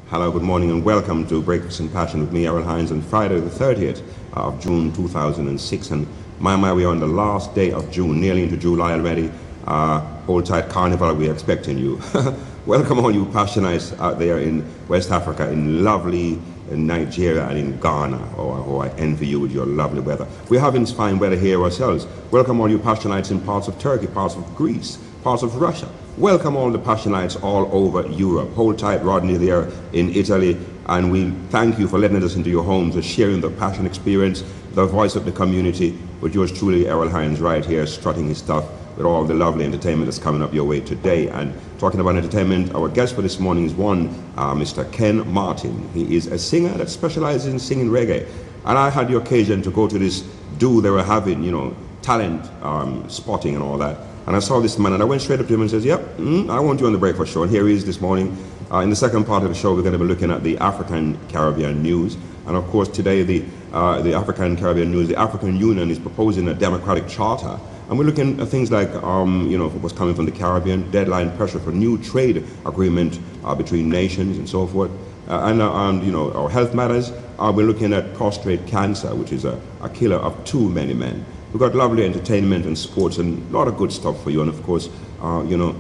Hello, good morning, and welcome to Breakfast and Passion with me, Errol Hines, on Friday the 30th of June 2006. And my, we are on the last day of June, nearly into July already. Hold tight, Carnival, we're expecting you. Welcome all you Passionites out there in West Africa, in lovely Nigeria and in Ghana. Oh, I envy you with your lovely weather. We're having fine weather here ourselves. Welcome all you Passionites in parts of Turkey, parts of Greece, parts of Russia. Welcome all the Passionites all over Europe. Hold tight, Rodney, there in Italy. And we thank you for letting us into your homes and sharing the Passion experience, the voice of the community, with yours truly, Errol Hines, right here, strutting his stuff with all the lovely entertainment that's coming up your way today. And talking about entertainment, our guest for this morning is Mr. Ken Martin. He is a singer that specializes in singing reggae. And I had the occasion to go to this do they were having, you know, talent spotting and all that. And I saw this man and I went straight up to him and says, yep, I want you on the Breakfast Show. And here he is this morning. In the second part of the show, we're going to be looking at the African Caribbean news. And of course, today, the African Caribbean news, the African Union is proposing a democratic charter. And we're looking at things like, you know, what's coming from the Caribbean, deadline pressure for new trade agreement between nations and so forth. And you know, our health matters. We're looking at prostate cancer, which is a killer of too many men. We've got lovely entertainment and sports and a lot of good stuff for you. And of course, you know,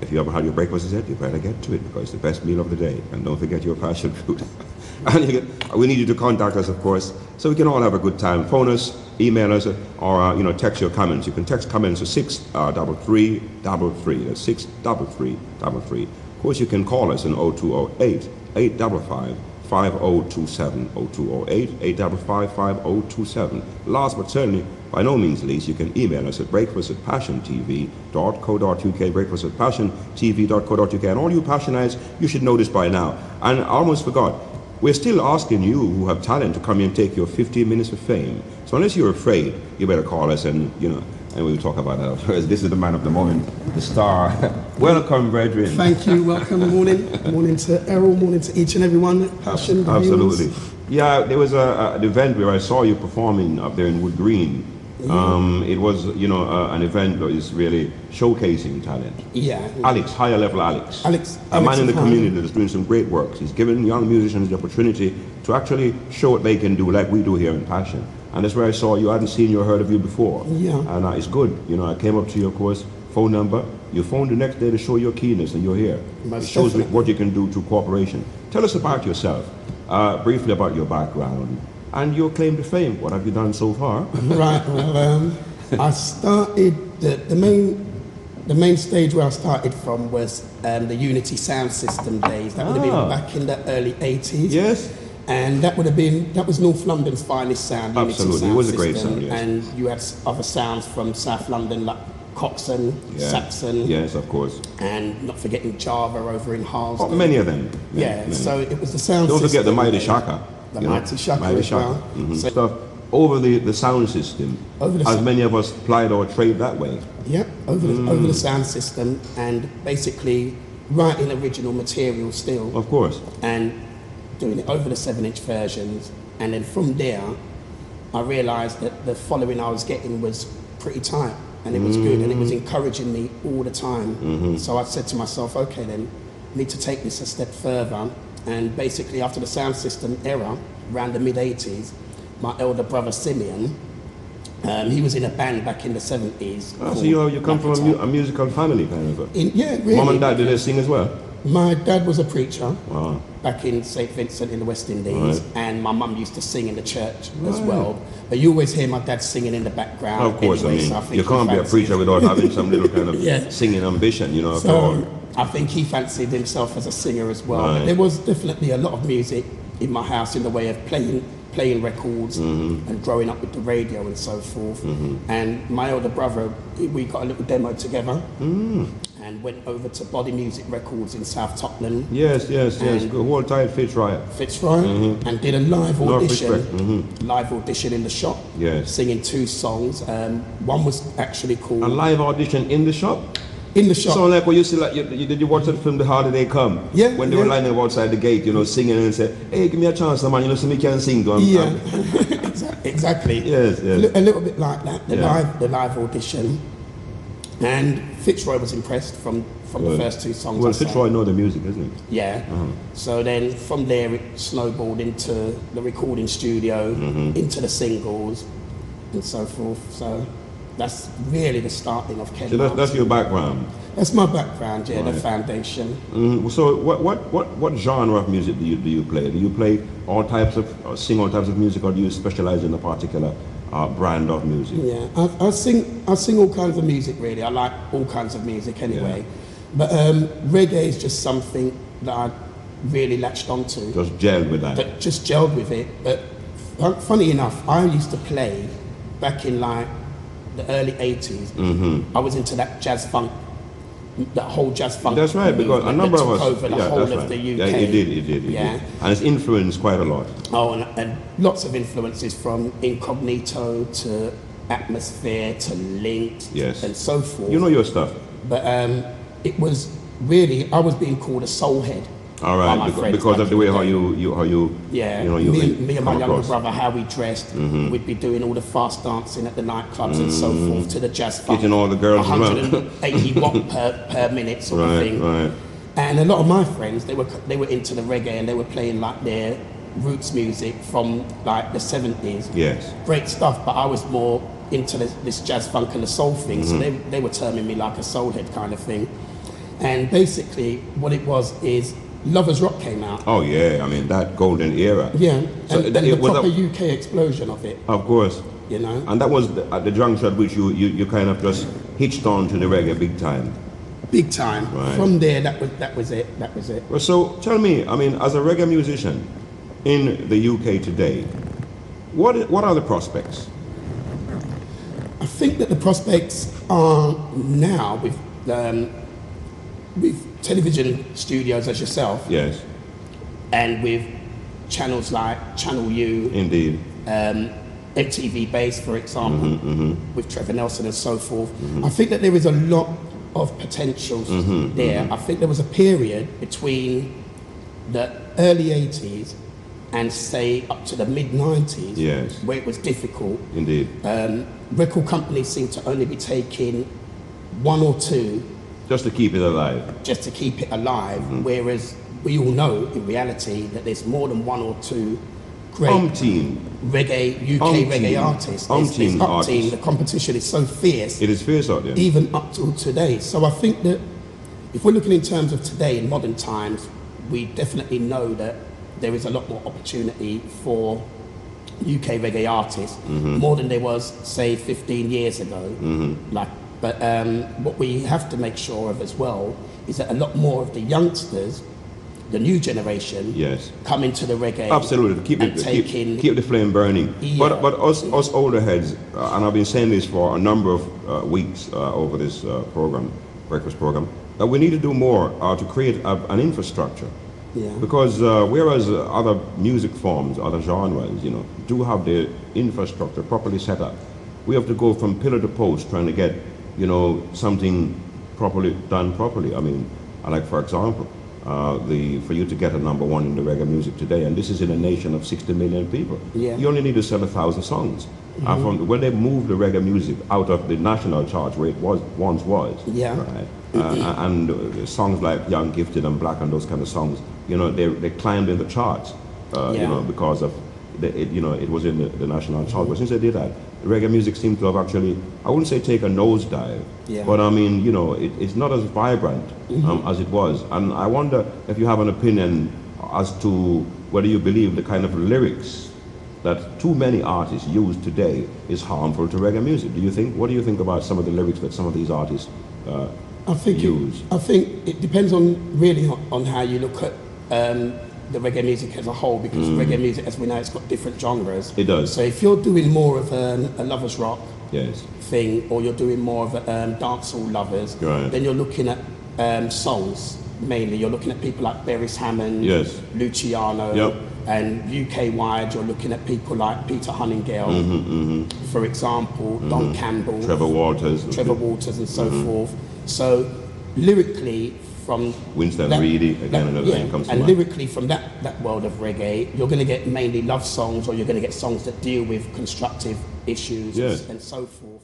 if you haven't had your breakfast yet, you better get to it because it's the best meal of the day. And don't forget your passion fruit. And we need you to contact us, of course, so we can all have a good time. Phone us, email us, or you know, text your comments. You can text comments to 63333. That's 63333. Of course, you can call us on 0208 855 5027, 0208 855 5027. Last but certainly, by no means least, you can email us at breakfast@passiontv.co.uk, breakfast@passiontv.co.uk. And all you Passionites, you should know this by now. And I almost forgot, we're still asking you who have talent to come here and take your 15 minutes of fame. So unless you're afraid, you better call us and, you know, and we'll talk about that. This is the man of the moment, the star. Welcome, brethren. Thank you. Welcome. Morning. Morning to Errol. Morning to each and everyone. Passion. Absolutely. Yeah, there was an event where I saw you performing up there in Wood Green. Yeah. It was, you know, an event that is really showcasing talent. Yeah. Alex, higher level Alex. A man in the community that is doing some great work. He's giving young musicians the opportunity to actually show what they can do, like we do here in Passion. And that's where I saw you. I hadn't seen you or heard of you before. Yeah. And it's good. You know, I came up to you, of course, phone number. You phoned the next day to show your keenness, and you're here. It shows what you can do through cooperation. Tell us about yourself, briefly about your background, and your claim to fame. What have you done so far? Right. Well, I started the main stage where I started from was the Unity Sound System days. That would have been back in the early 80s. Yes. And that was North London's finest sound. Absolutely, Sound it was system. A great sound, yes. And you had other sounds from South London like Coxon, Saxon. Yes, of course. And not forgetting Java over in Harlesden. Oh, many of them. Many. So it was the sound Don't system. Don't forget the Mighty Shaka. The Mighty Shaka as well. So stuff over the sound system. As many of us plied our trade that way. Yeah, over the sound system, and basically writing original material still. Of course. And doing it over the 7-inch versions, and then from there I realised that the following I was getting was pretty tight, and it was good, and it was encouraging me all the time. So I said to myself, okay then, I need to take this a step further. And basically after the sound system era, around the mid-80s, my elder brother Simeon, he was in a band back in the 70s. So you come from a musical family kind of? Yeah, really. Mom and dad, did they sing as well? My dad was a preacher back in St. Vincent in the West Indies, and my mum used to sing in the church as well. But you always hear my dad singing in the background. Of course, anyway, I mean, you can't be a preacher without having some little kind of singing ambition, you know. So I think he fancied himself as a singer as well. But there was definitely a lot of music in my house in the way of playing records and growing up with the radio and so forth. And my older brother, we got a little demo together. And went over to Body Music Records in South Tottenham. Yes. Hold tight, Fitzroy. And did a live audition. Live audition in the shop. Yes. Singing 2 songs. One was actually called... A live audition in the shop? In the shop. So like when you see, like, did you watch the film The Harder They Come? Yeah. When they were lining up outside the gate, you know, singing and say, hey, give me a chance, man, you know, so me can sing. Exactly. Yes. A little bit like that. The live audition. And Fitzroy was impressed from the first two songs. Well, Fitzroy know the music, isn't it? Yeah. So then from there it snowballed into the recording studio, into the singles, and so forth. So that's really the starting of Ken. So that's your background. That's my background, yeah, Right. the foundation. So what genre of music do you play? Do you play all types of, sing all types of music, or do you specialize in a particular brand of music? Yeah, I sing all kinds of music, really. I like all kinds of music anyway. But reggae is just something that I really latched onto. Just gelled with that. That just gelled with it. But funny enough, I used to play back in like the early 80s. I was into that jazz funk, that whole jazz funk. That's right, because a number of us, over the whole of the UK. Yeah, it did. Yeah. And it's influenced quite a lot. Oh, and lots of influences from Incognito to Atmosphere to Linked, Yes. and so forth. You know your stuff. But it was really, I was being called a soul head. All by right, my friends because of back the way in how day. you Yeah, you know, me and my come younger across. brother, how we dressed, we'd be doing all the fast dancing at the nightclubs and so forth to the jazz funk. Getting all the girls as well. 180 watt per minute sort of thing. Right. And a lot of my friends, they were into the reggae, and they were playing like their roots music from like the 70s. Yes. Great stuff, but I was more into this jazz funk and the soul thing, so they were terming me like a soul head kind of thing. And basically what it was is Lovers Rock came out. Oh yeah, I mean that golden era. Yeah, So and it the was proper UK explosion of it, Of course. you know. And that was at the juncture at which you kind of just hitched on to the reggae big time. Big time. Right. From there, that was it. Well, so tell me, I mean, as a reggae musician in the UK today, what are the prospects? I think that the prospects are now with television studios as yourself, Yes, and with channels like Channel U, indeed. MTV Base, for example, with Trevor Nelson and so forth. I think that there is a lot of potentials there. I think there was a period between the early 80s and say up to the mid 90s Yes. where it was difficult. Indeed. Record companies seem to only be taking one or two Just to keep it alive. just to keep it alive, whereas we all know in reality that there's more than one or two great Umpteen. reggae, UK Umpteen. reggae artists. Umpteen artists. The competition is so fierce, It is fierce out there. even up till today. So I think that if we're looking in terms of today, in modern times, we definitely know that there is a lot more opportunity for UK reggae artists, more than there was, say, 15 years ago. But what we have to make sure of as well is that a lot more of the youngsters, the new generation, Yes. come into the reggae. Absolutely, keep the flame burning. Yeah. But us older heads, and I've been saying this for a number of weeks over this breakfast program, that we need to do more to create an infrastructure. Yeah. Because whereas other music forms, other genres, do have the infrastructure properly set up, we have to go from pillar to post trying to get, something done properly. I mean, like for example, for you to get a number one in the reggae music today, and this is in a nation of 60 million people, Yeah. you only need to sell 1,000 songs. From when they moved the reggae music out of the national charts where it once was, Yeah. right? And songs like Young, Gifted and Black and those kind of songs, they climbed in the charts, because of it was in the national charts. But since they did that, reggae music seemed to have actually, I wouldn't say take a nosedive, Yeah. but I mean, it's not as vibrant as it was. And I wonder if you have an opinion as to whether you believe the kind of lyrics that too many artists use today is harmful to reggae music. What do you think about some of the lyrics that some of these artists I think use? I think it depends on how you look at the reggae music as a whole, because reggae music, as we know, it's got different genres. It does. So if you're doing more of a lovers rock Yes. thing, or you're doing more of a dancehall lovers, Right. then you're looking at songs mainly. You're looking at people like Beres Hammond, Yes. Luciano, Yep. and UK-wide, you're looking at people like Peter Hunningale, for example, Don Campbell, Trevor Walters. and so forth. So lyrically, from Winston that- Reedy, again, that- another name comes to and mind. lyrically from that world of reggae, you're going to get mainly love songs, or you're going to get songs that deal with constructive issues Yes. and so forth.